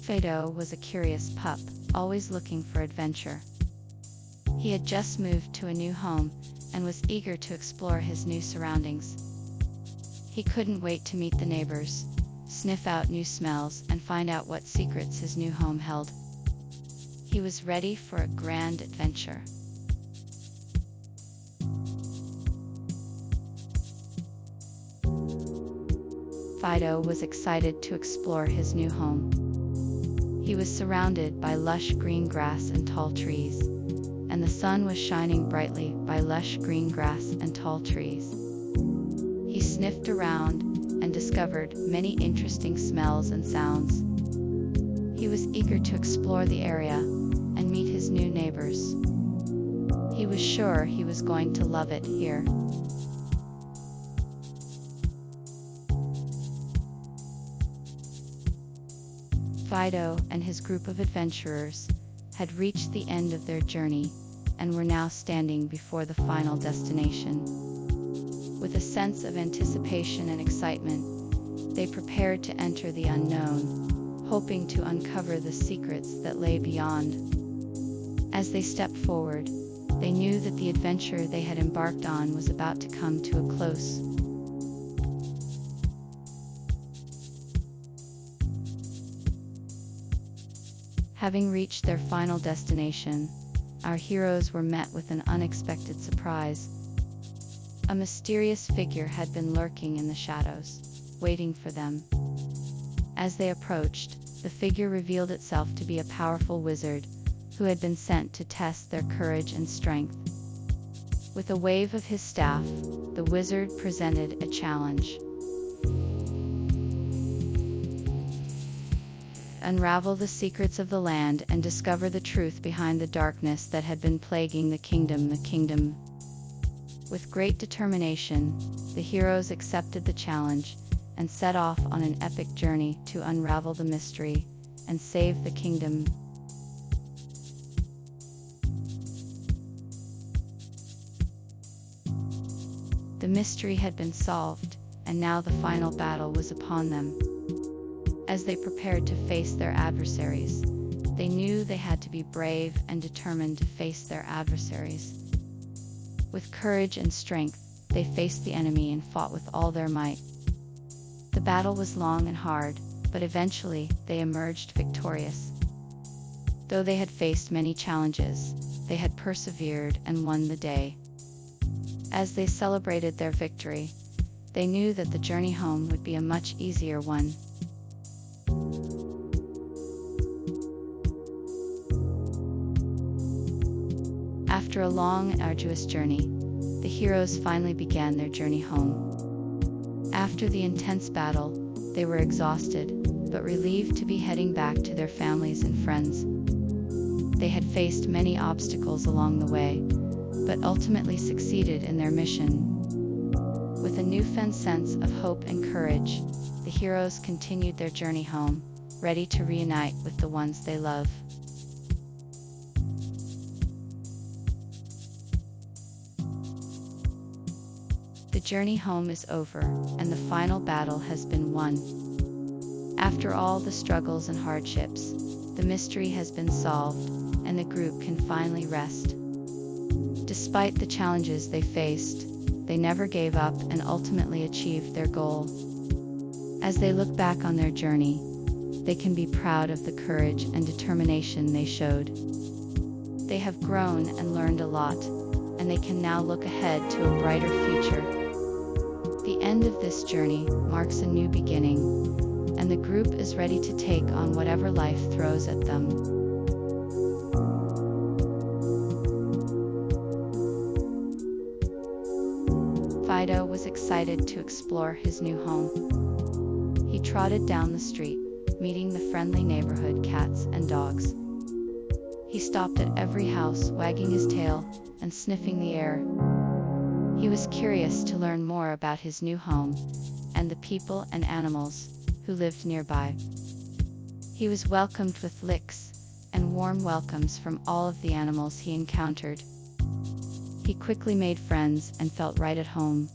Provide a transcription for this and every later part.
Fido was a curious pup, always looking for adventure. He had just moved to a new home and was eager to explore his new surroundings. He couldn't wait to meet the neighbors, sniff out new smells, and find out what secrets his new home held. He was ready for a grand adventure. Fido was excited to explore his new home. He was surrounded by lush green grass and tall trees, and the sun was shining brightly by lush green grass and tall trees. He sniffed around and discovered many interesting smells and sounds. He was eager to explore the area and meet his new neighbors. He was sure he was going to love it here. Fido and his group of adventurers had reached the end of their journey and were now standing before the final destination. With a sense of anticipation and excitement, they prepared to enter the unknown, hoping to uncover the secrets that lay beyond. As they stepped forward, they knew that the adventure they had embarked on was about to come to a close. Having reached their final destination, our heroes were met with an unexpected surprise. A mysterious figure had been lurking in the shadows, waiting for them. As they approached, the figure revealed itself to be a powerful wizard who had been sent to test their courage and strength. With a wave of his staff, the wizard presented a challenge. Unravel the secrets of the land and discover the truth behind the darkness that had been plaguing the kingdom. With great determination, the heroes accepted the challenge and set off on an epic journey to unravel the mystery and save the kingdom. The mystery had been solved, and now the final battle was upon them. As they prepared to face their adversaries, they knew they had to be brave and determined to face their adversaries. With courage and strength, they faced the enemy and fought with all their might. The battle was long and hard, but eventually they emerged victorious. Though they had faced many challenges, they had persevered and won the day. As they celebrated their victory, they knew that the journey home would be a much easier one. After a long and arduous journey, the heroes finally began their journey home. After the intense battle, they were exhausted, but relieved to be heading back to their families and friends. They had faced many obstacles along the way, but ultimately succeeded in their mission. With a newfound sense of hope and courage, the heroes continued their journey home, ready to reunite with the ones they love. The journey home is over, and the final battle has been won. After all the struggles and hardships, the mystery has been solved, and the group can finally rest. Despite the challenges they faced, they never gave up and ultimately achieved their goal. As they look back on their journey, they can be proud of the courage and determination they showed. They have grown and learned a lot, and they can now look ahead to a brighter future. The end of this journey marks a new beginning, and the group is ready to take on whatever life throws at them. Fido was excited to explore his new home. He trotted down the street, meeting the friendly neighborhood cats and dogs. He stopped at every house, wagging his tail and sniffing the air. He was curious to learn more about his new home and the people and animals who lived nearby. He was welcomed with licks and warm welcomes from all of the animals he encountered. He quickly made friends and felt right at home.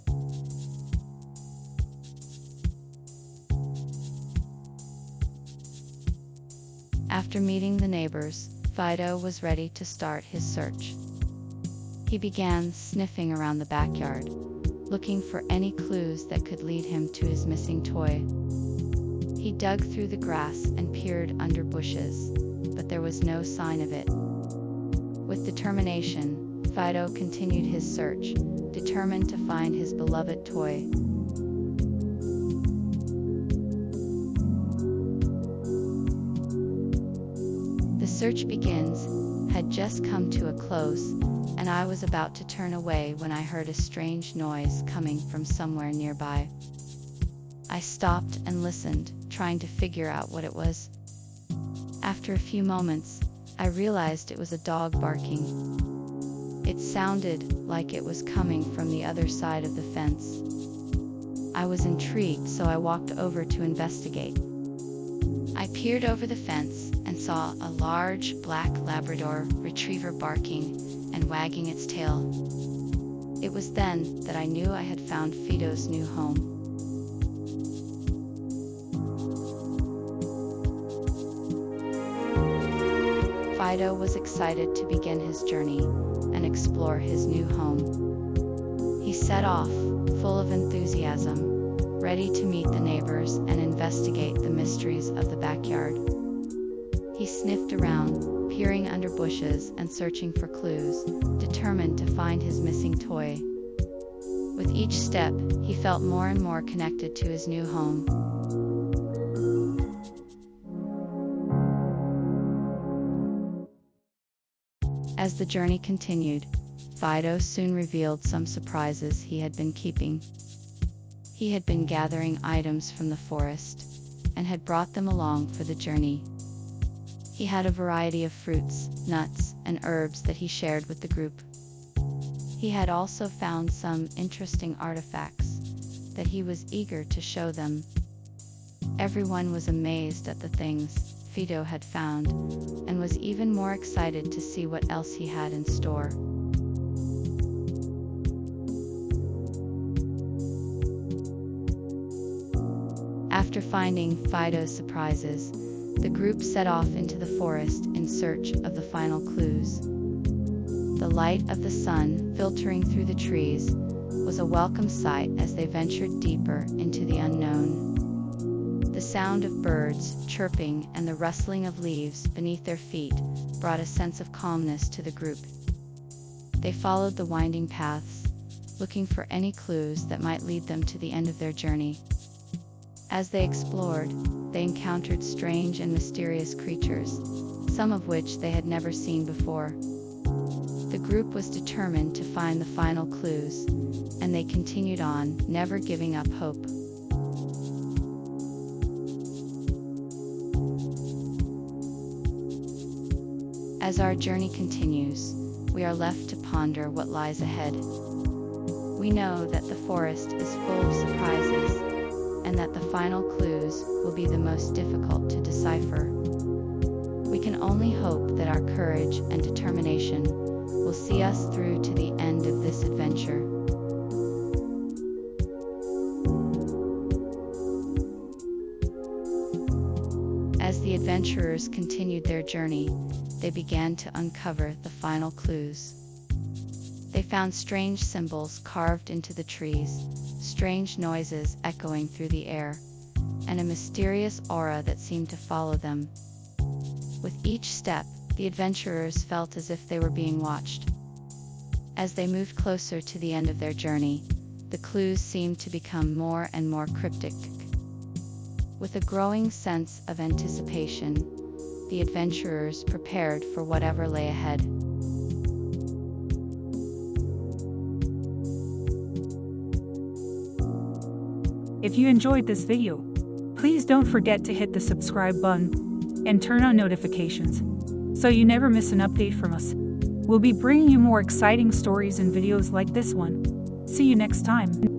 After meeting the neighbors, Fido was ready to start his search. He began sniffing around the backyard, looking for any clues that could lead him to his missing toy. He dug through the grass and peered under bushes, but there was no sign of it. With determination, Fido continued his search, determined to find his beloved toy. The search had just come to a close, and I was about to turn away when I heard a strange noise coming from somewhere nearby. I stopped and listened, trying to figure out what it was. After a few moments, I realized it was a dog barking. It sounded like it was coming from the other side of the fence. I was intrigued, so I walked over to investigate. I peered over the fence and saw a large black Labrador retriever barking and wagging its tail. It was then that I knew I had found Fido's new home. Fido was excited to begin his journey and explore his new home. He set off, full of enthusiasm, ready to meet the neighbors and investigate the mysteries of the backyard. He sniffed around, peering under bushes and searching for clues, determined to find his missing toy. With each step, he felt more and more connected to his new home. As the journey continued, Fido soon revealed some surprises he had been keeping. He had been gathering items from the forest and had brought them along for the journey. He had a variety of fruits, nuts, and herbs that he shared with the group. He had also found some interesting artifacts that he was eager to show them. Everyone was amazed at the things Fido had found and was even more excited to see what else he had in store. After finding Fido's surprises, the group set off into the forest in search of the final clues. The light of the sun filtering through the trees was a welcome sight as they ventured deeper into the unknown. The sound of birds chirping and the rustling of leaves beneath their feet brought a sense of calmness to the group. They followed the winding paths, looking for any clues that might lead them to the end of their journey. As they explored, they encountered strange and mysterious creatures, some of which they had never seen before. The group was determined to find the final clues, and they continued on, never giving up hope. As our journey continues, we are left to ponder what lies ahead. We know that the forest is full of surprises, and that the final clues will be the most difficult to decipher. We can only hope that our courage and determination will see us through to the end of this adventure. As the adventurers continued their journey, they began to uncover the final clues. They found strange symbols carved into the trees, strange noises echoing through the air, and a mysterious aura that seemed to follow them. With each step, the adventurers felt as if they were being watched. As they moved closer to the end of their journey, the clues seemed to become more and more cryptic. With a growing sense of anticipation, the adventurers prepared for whatever lay ahead. If you enjoyed this video, please don't forget to hit the subscribe button and turn on notifications so you never miss an update from us. We'll be bringing you more exciting stories and videos like this one. See you next time.